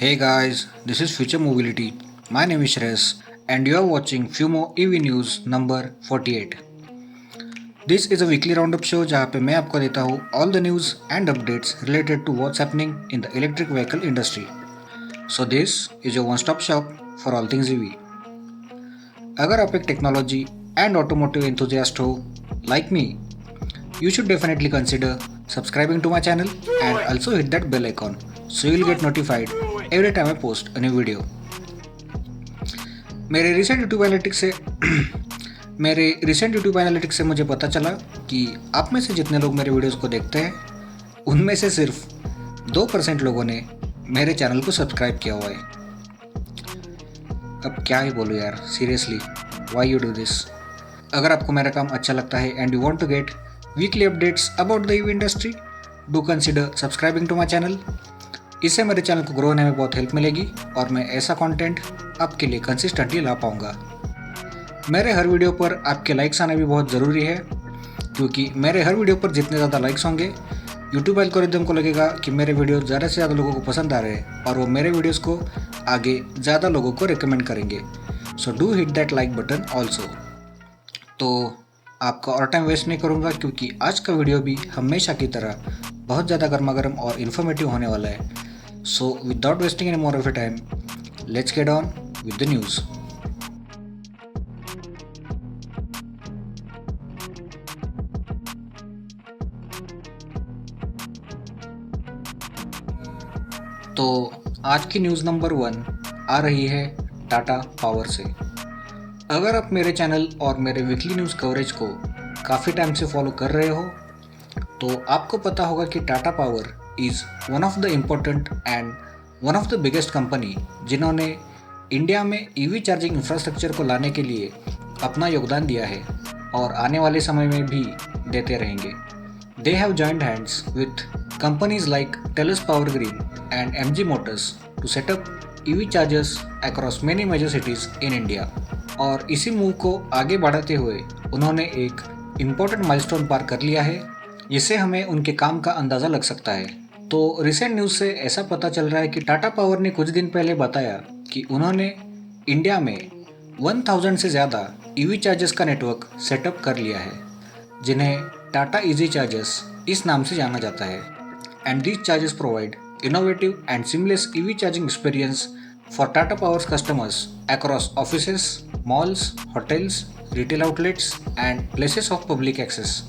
Hey guys, this is Future Mobility. My name is Shreyas and you are watching Fumo EV News number 48. This is a weekly roundup show जहाँ पे मैं आपको देता हूँ all the news and updates related to what's happening in the electric vehicle industry. So this is your one-stop shop for all things EV. अगर आप एक technology and automotive enthusiast हो like me, you should definitely consider subscribing to my channel and also hit that bell icon so you'll get notified every time I post a new video. मेरे recent YouTube analytics से मुझे पता चला कि आप में से जितने लोग मेरे वीडियोस को देखते हैं उनमें से सिर्फ 2% लोगों ने मेरे चैनल को सब्सक्राइब किया हुआ है। अब क्या ही बोलूँ यार, seriously why you do this. अगर आपको मेरा काम अच्छा लगता है and you want to get weekly updates about the EV industry, do consider subscribing to my channel. इससे मेरे चैनल को ग्रो होने में बहुत हेल्प मिलेगी और मैं ऐसा कंटेंट आपके लिए कंसिस्टेंटली ला पाऊँगा। मेरे हर वीडियो पर आपके लाइक्स आना भी बहुत ज़रूरी है, क्योंकि मेरे हर वीडियो पर जितने ज़्यादा लाइक्स होंगे यूट्यूब एल्गोरिदम को लगेगा कि मेरे वीडियो ज़्यादा से ज़्यादा लोगों को पसंद आ रहे हैं और वो मेरे वीडियोस को आगे ज़्यादा लोगों को रिकमेंड करेंगे। So do hit that like button also. तो आपका और टाइम वेस्ट नहीं करूँगा, क्योंकि आज का वीडियो भी हमेशा की तरह बहुत ज़्यादा गर्मा गर्म और इन्फॉर्मेटिव होने वाला है। So without wasting any more of your time, let's get on with the news. तो आज की न्यूज़ नंबर 1 आ रही है टाटा पावर से। अगर आप मेरे चैनल और मेरे वीकली न्यूज़ कवरेज को काफ़ी टाइम से फॉलो कर रहे हो तो आपको पता होगा कि Tata power is one of the important and one of the biggest company जिन्होंने इंडिया में ईवी चार्जिंग इंफ्रास्ट्रक्चर को लाने के लिए अपना योगदान दिया है और आने वाले समय में भी देते रहेंगे। They have joined hands with companies like Tellus power green and MG motors to setup EV chargers across many major cities in India. और इसी मूव को आगे बढ़ाते हुए उन्होंने एक इम्पोर्टेंट माइलस्टोन पार कर लिया है, जिससे हमें उनके काम का अंदाज़ा लग सकता है। तो रिसेंट न्यूज़ से ऐसा पता चल रहा है कि टाटा पावर ने कुछ दिन पहले बताया कि उन्होंने इंडिया में 1000 से ज़्यादा ईवी चार्जर्स का नेटवर्क सेटअप कर लिया है, जिन्हें टाटा इजी चार्जर्स इस नाम से जाना जाता है। And these chargers provide innovative and seamless EV charging experience for Tata power's customers across offices, malls, hotels, retail outlets and places of public access,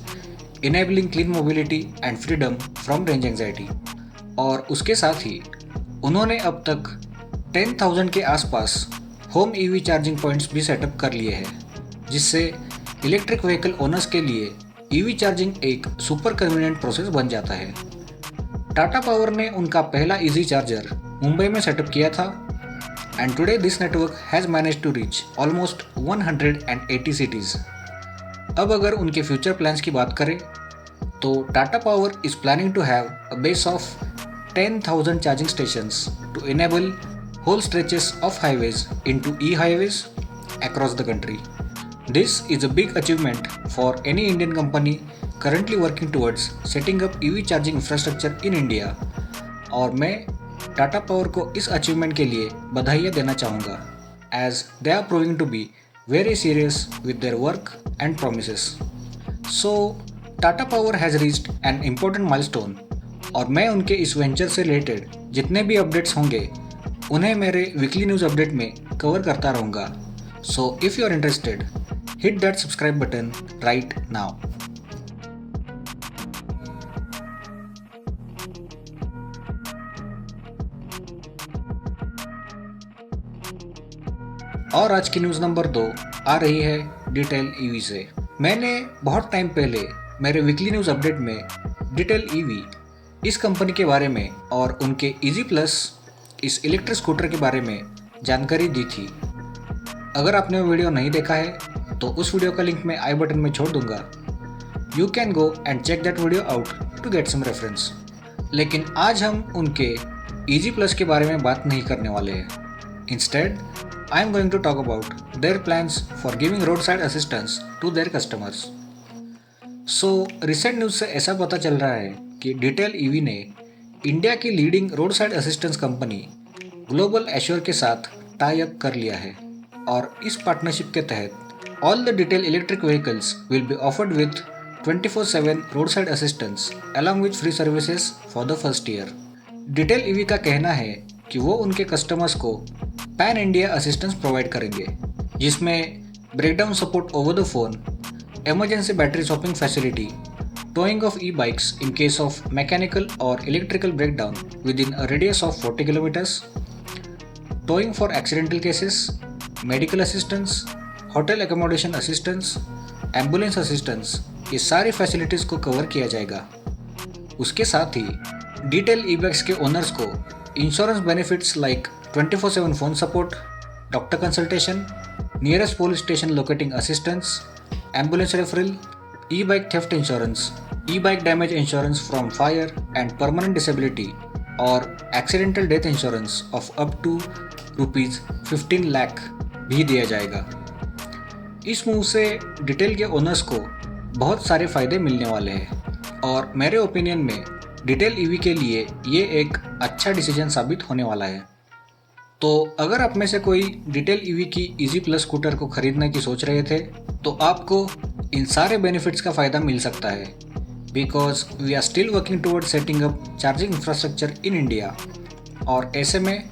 enabling clean mobility and freedom from range anxiety। और उसके साथ ही उन्होंने अब तक 10,000 के आसपास home EV charging points भी setup कर लिए हैं, जिससे इलेक्ट्रिक व्हीकल ओनर्स के लिए ईवी चार्जिंग एक सुपर कन्वीनियंट प्रोसेस बन जाता है। टाटा पावर ने उनका पहला ईजी चार्जर मुंबई में सेटअप किया था and today this network has manage to reach almost 180 cities. अब अगर उनके फ्यूचर प्लान्स की बात करें तो Tata power is planning to have a base of 10,000 charging stations to enable whole stretches of highways into e highways across the country. This is a big achievement for any Indian company currently working towards setting up EV charging infrastructure in India. और मैं Tata power को इस achievement के लिए बधाइयाँ देना चाहूँगा, as they are proving to be very serious with their work and promises. So Tata Power has reached an important milestone और मैं उनके इस वेंचर से रिलेटेड जितने भी अपडेट्स होंगे उन्हें मेरे वीकली न्यूज़ अपडेट में कवर करता रहूँगा। So if you are interested, hit that subscribe button right now. और आज की न्यूज़ नंबर 2 आ रही है डिटेल ईवी से। मैंने बहुत टाइम पहले मेरे वीकली न्यूज़ अपडेट में डिटेल ईवी इस कंपनी के बारे में और उनके इजी प्लस इस इलेक्ट्रिक स्कूटर के बारे में जानकारी दी थी। अगर आपने वो वीडियो नहीं देखा है तो उस वीडियो का लिंक मैं आई बटन में छोड़ दूंगा। You can go and check that video out to get some reference. लेकिन आज हम उनके इजी प्लस के बारे में बात नहीं करने वाले हैं। Instead I am going to talk about their plans for giving roadside assistance to their customers. So, recent news से ऐसा पता चल रहा है कि डिटेल ईवी ने इंडिया की leading road side assistance company global assure के साथ टाई अप कर लिया है और इस पार्टनरशिप के तहत all the detail electric vehicles will be offered with 24/7 road side assistance along with free services for the first year. Detail EV का कहना है कि वो उनके कस्टमर्स को पैन इंडिया असिस्टेंस प्रोवाइड करेंगे, जिसमें breakdown support over the phone, emergency battery swapping facility, towing of e-bikes in case of mechanical or electrical breakdown within a radius of 40 kilometers, towing for accidental cases, medical assistance, hotel accommodation assistance, ambulance assistance, ये सारी facilities को cover किया जाएगा। उसके साथ ही detail ई bikes के owners को insurance benefits like 24/7 phone support, doctor consultation, nearest police station locating assistance, ambulance referral, e-bike theft insurance, e-bike damage insurance from fire and permanent disability और accidental death insurance of up to rupees 15 lakh भी दिया जाएगा। इस move से detail के owners को बहुत सारे फायदे मिलने वाले हैं और मेरे ओपिनियन में डिटेल ईवी के लिए ये एक अच्छा डिसीजन साबित होने वाला है। तो अगर आप में से कोई डिटेल ईवी की इजी प्लस स्कूटर को खरीदने की सोच रहे थे तो आपको इन सारे बेनिफिट्स का फ़ायदा मिल सकता है, because we are still working toward setting up charging infrastructure in India और ऐसे में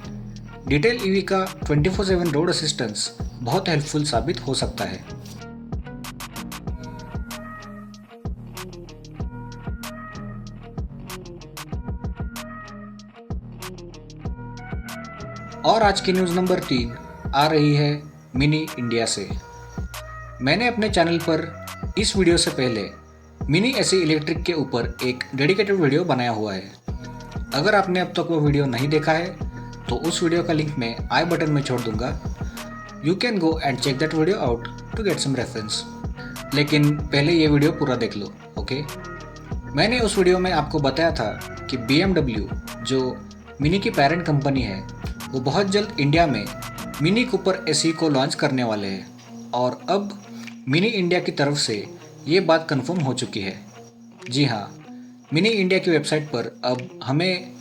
डिटेल ईवी का 24/7 रोड असिस्टेंस बहुत हेल्पफुल साबित हो सकता है। और आज की न्यूज़ नंबर 3 आ रही है मिनी इंडिया से। मैंने अपने चैनल पर इस वीडियो से पहले मिनी एसी इलेक्ट्रिक के ऊपर एक डेडिकेटेड वीडियो बनाया हुआ है। अगर आपने अब तक वो वीडियो नहीं देखा है तो उस वीडियो का लिंक मैं आई बटन में छोड़ दूंगा। You can go and check that video out to get some reference. लेकिन पहले ये वीडियो पूरा देख लो, ओके? मैंने उस वीडियो में आपको बताया था कि BMW जो मिनी की पेरेंट कंपनी है वो बहुत जल्द इंडिया में मिनी कूपर एसी को लॉन्च करने वाले हैं और अब मिनी इंडिया की तरफ से ये बात कंफर्म हो चुकी है। जी हाँ, मिनी इंडिया की वेबसाइट पर अब हमें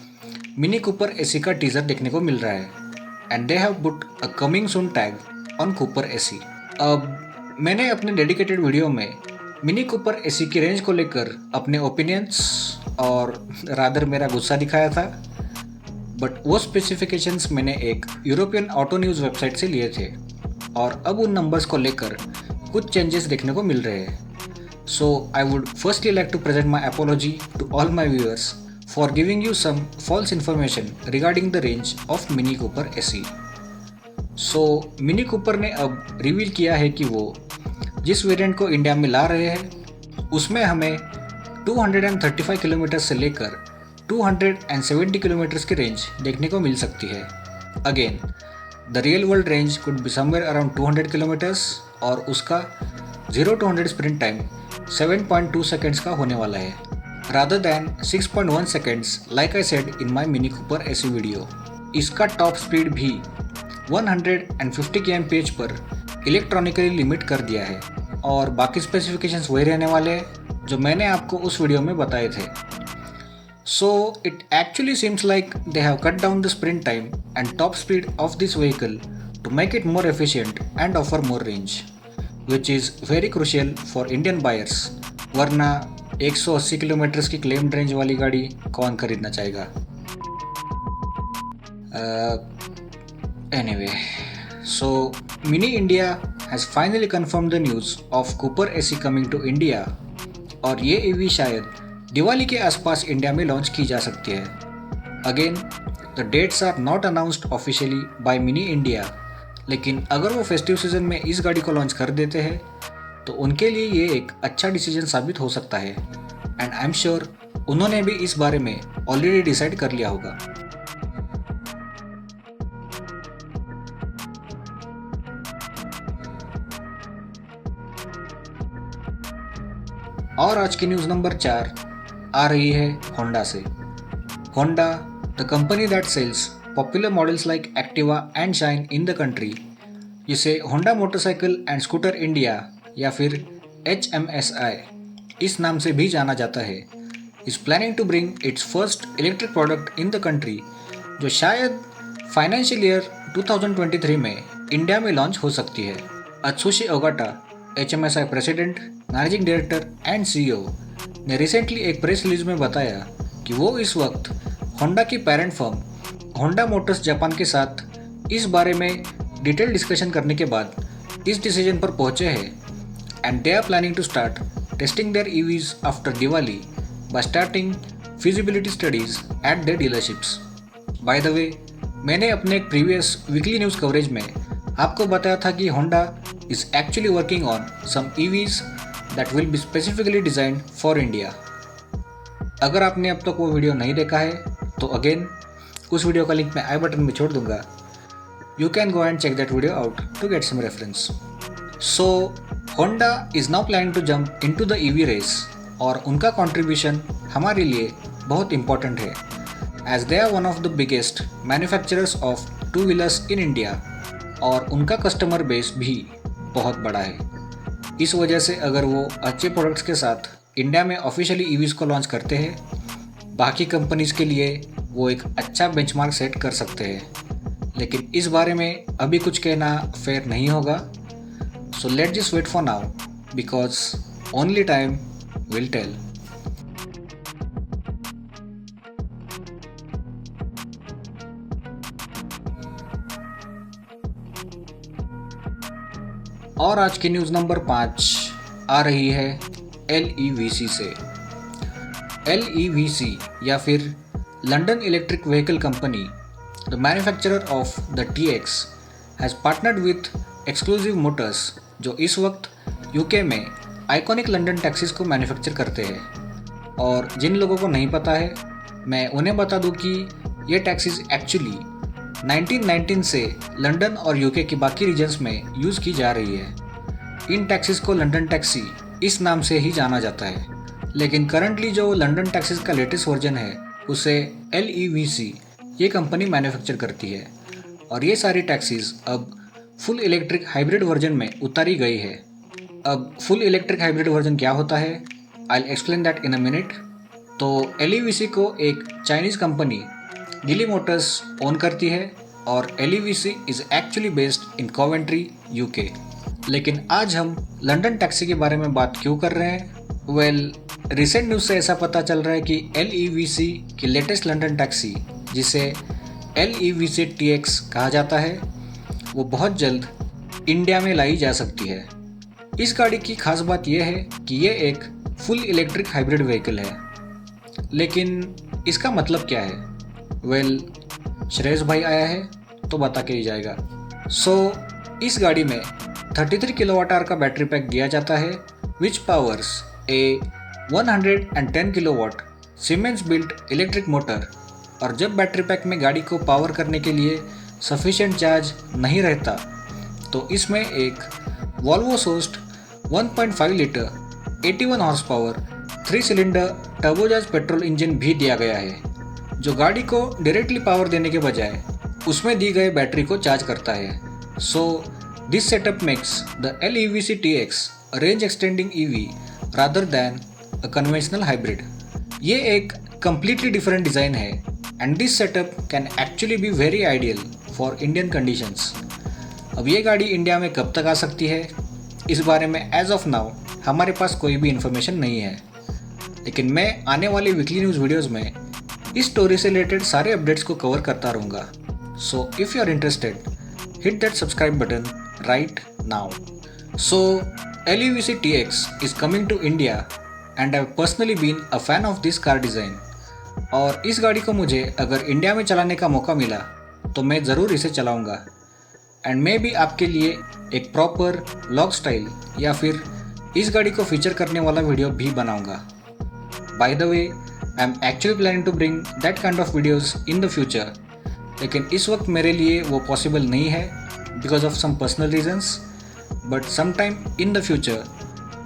मिनी कूपर एसी का टीज़र देखने को मिल रहा है and they have put a coming soon tag on Cooper AC. अब मैंने अपने डेडिकेटेड वीडियो में मिनी कूपर एसी की रेंज को लेकर अपने ओपिनियंस और रादर मेरा गुस्सा दिखाया था, बट वो स्पेसिफिकेशंस मैंने एक यूरोपियन ऑटो न्यूज़ वेबसाइट से लिए थे और अब उन नंबर्स को लेकर कुछ चेंजेस देखने को मिल रहे हैं। So I would firstly like to present my apology to all my viewers for giving you some false information regarding the range of Mini Cooper SE. So Mini Cooper ने अब रिवील किया है कि वो जिस वेरिएंट को India में ला रहे हैं उसमें हमें 235 किलोमीटर से लेकर 270 किलोमीटर्स की रेंज देखने को मिल सकती है। Again the real world range could be somewhere around 200 kilometres और उसका 0 to 100 स्प्रिंट टाइम 7.2 सेकेंड्स का होने वाला है, rather than 6.1 seconds like I said in my mini Cooper AC video. इसका टॉप स्पीड भी 150 kmph पर इलेक्ट्रॉनिकली लिमिट कर दिया है और बाकी स्पेसिफिकेशंस वही रहने वाले हैं जो मैंने आपको उस वीडियो में बताए थे। So it actually seems like they have cut down the sprint time and top speed of this vehicle to make it more efficient and offer more range, which is very crucial for Indian buyers. वरना 180 kilometre की claimed range वाली गाड़ी कौन खरीदना चाहेगा? Anyway, so Mini India has finally confirmed the news of Cooper AC coming to India और ये EV शायद दिवाली के आसपास इंडिया में लॉन्च की जा सकती है। Again the dates are not announced officially by Mini India, लेकिन अगर वो फेस्टिव सीजन में इस गाड़ी को लॉन्च कर देते हैं तो उनके लिए ये एक अच्छा डिसीजन साबित हो सकता है एंड आई एम श्योर उन्होंने भी इस बारे में ऑलरेडी डिसाइड कर लिया होगा। और आज की न्यूज़ नंबर 4 आ रही है होंडा से। Honda, the company that sells popular models like Activa and Shine in the country, जिसे Honda motorcycle and scooter India या फिर HMSI इस नाम से भी जाना जाता है, is planning to bring its first electric product in the country, जो शायद फाइनेंशियल ईयर 2023 में इंडिया में लॉन्च हो सकती है। Atsushi Ogata, HMSI president, managing director and CEO, ने रिसेंटली एक प्रेस रिलीज में बताया कि वो इस वक्त होंडा की parent firm Honda Motors Japan के साथ इस बारे में डिटेल डिस्कशन करने के बाद इस डिसीजन पर पहुंचे हैं and they are planning to start testing their EVs after Diwali by starting feasibility studies at their dealerships. By the way, मैंने अपने एक प्रीवियस वीकली न्यूज़ कवरेज में आपको बताया था कि Honda is actually working on some EVs that will be specifically designed for India. अगर आपने अब तक वो वीडियो नहीं देखा है तो अगेन उस वीडियो का लिंक मैं आई बटन में छोड़ दूंगा। You can go and check that video out to get some reference. So Honda is now planning to jump into the EV race और उनका कंट्रीब्यूशन हमारे लिए बहुत इंपॉर्टेंट है as they are one of the biggest manufacturers of two wheelers in India और उनका customer base भी बहुत बड़ा है। इस वजह से अगर वो अच्छे प्रोडक्ट्स के साथ इंडिया में ऑफिशियली EVs को लॉन्च करते हैं, बाकी कंपनीज के लिए वो एक अच्छा बेंचमार्क सेट कर सकते हैं। लेकिन इस बारे में अभी कुछ कहना फेयर नहीं होगा। So let just wait for now because only time will tell. और आज की न्यूज़ नंबर 5 आ रही है LEVC से। LEVC या फिर London electric vehicle company, the manufacturer of the TX, has partnered with exclusive Motors, जो इस वक्त UK में आइकॉनिक लंदन टैक्सीज को मैन्युफैक्चर करते हैं। और जिन लोगों को नहीं पता है, मैं उन्हें बता दूं कि ये टैक्सीज एक्चुअली 1919 से लंदन और UK के बाकी रीजन्स में यूज़ की जा रही है। इन टैक्सीज को लंदन टैक्सी इस नाम से ही जाना जाता है, लेकिन करंटली जो लंदन टैक्सीज का लेटेस्ट वर्जन है उसे LEVC ये कंपनी मैन्युफैक्चर करती है और ये सारी टैक्सीज अब फुल इलेक्ट्रिक हाइब्रिड वर्जन में उतारी गई है। अब फुल इलेक्ट्रिक हाइब्रिड वर्जन क्या होता है, I will explain that in a minute. तो LEVC को एक चाइनीज़ कंपनी गिली मोटर्स ओन करती है और LEVC is actually based in Coventry UK। लेकिन आज हम लंदन टैक्सी के बारे में बात क्यों कर रहे हैं? वेल, रिसेंट न्यूज़ से ऐसा पता चल रहा है कि LEVC की लेटेस्ट लंदन टैक्सी, जिसे LEVC TX कहा जाता है, वो बहुत जल्द इंडिया में लाई जा सकती है। इस गाड़ी की खास बात यह है कि ये एक फुल इलेक्ट्रिक हाइब्रिड व्हीकल है। लेकिन इसका मतलब क्या है? वेल, श्रेयस भाई आया है तो बता के ही जाएगा। इस गाड़ी में 33 kWh का बैटरी पैक दिया जाता है विच पावर्स ए 110 kilowatt siemens built electric motor. और जब बैटरी पैक में गाड़ी को पावर करने के लिए सफिशिएंट चार्ज नहीं रहता तो इसमें एक Volvo sourced 1.5 litre 81 horse power 3 cylinder turbocharge petrol engine भी दिया गया है, जो गाड़ी को डायरेक्टली पावर देने के बजाय उसमें दी गई बैटरी को चार्ज करता है। This setup makes the LEVC TX a range extending EV rather than a conventional hybrid. ये एक completely different design है and this setup can actually be very ideal for Indian conditions. अब ये गाड़ी India में कब तक आ सकती है, इस बारे में एज ऑफ नाउ हमारे पास कोई भी इन्फॉर्मेशन नहीं है। लेकिन मैं आने वाली वीकली न्यूज़ वीडियोज़ में इस स्टोरी से रिलेटेड सारे अपडेट्स को कवर करता रहूँगा। So if you are interested, hit that subscribe button right now. LEVC TX is coming to India and I've personally been a fan of this car design. और इस गाड़ी को मुझे अगर इंडिया में चलाने का मौका मिला तो मैं ज़रूर इसे चलाऊंगा एंड मैं भी आपके लिए एक प्रॉपर व्लॉग स्टाइल या फिर इस गाड़ी को फीचर करने वाला वीडियो भी बनाऊंगा। By the way, I am actually planning to bring that kind of videos in the future, लेकिन इस वक्त मेरे लिए वो पॉसिबल नहीं है because of some personal reasons, but sometime in the future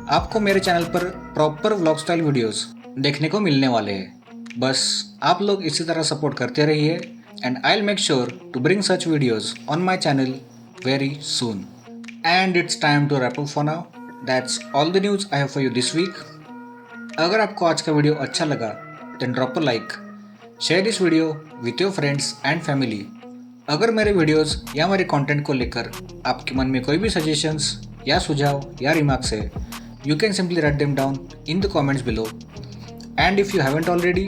आपको मेरे चैनल पर प्रॉपर व्लॉग स्टाइल वीडियोस देखने को मिलने वाले हैं। बस आप लोग इसी तरह सपोर्ट करते रहिए and I will make sure to bring such videos on my channel very soon. And it's time to wrap up for now. That's all the news I have for you this week. अगर आपको आज का video अच्छा लगा then drop a like, share this video with your friends and family अगर मेरे videos या मेरे कंटेंट को लेकर आपके मन में कोई भी सजेशंस या सुझाव या रिमार्क्स है, you can simply write them down in the comments below. And if you haven't already,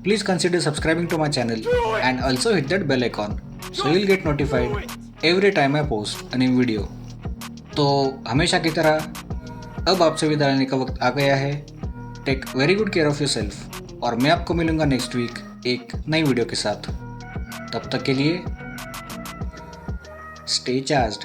please consider subscribing to my channel and also hit that bell icon so you'll get notified every time I post a new video. तो हमेशा की तरह अब आपसे विदा लेने का वक्त आ गया है। Take very good care of yourself और मैं आपको मिलूंगा नेक्स्ट वीक एक नई वीडियो के साथ। तब तक के लिए स्टे चार्ज्ड।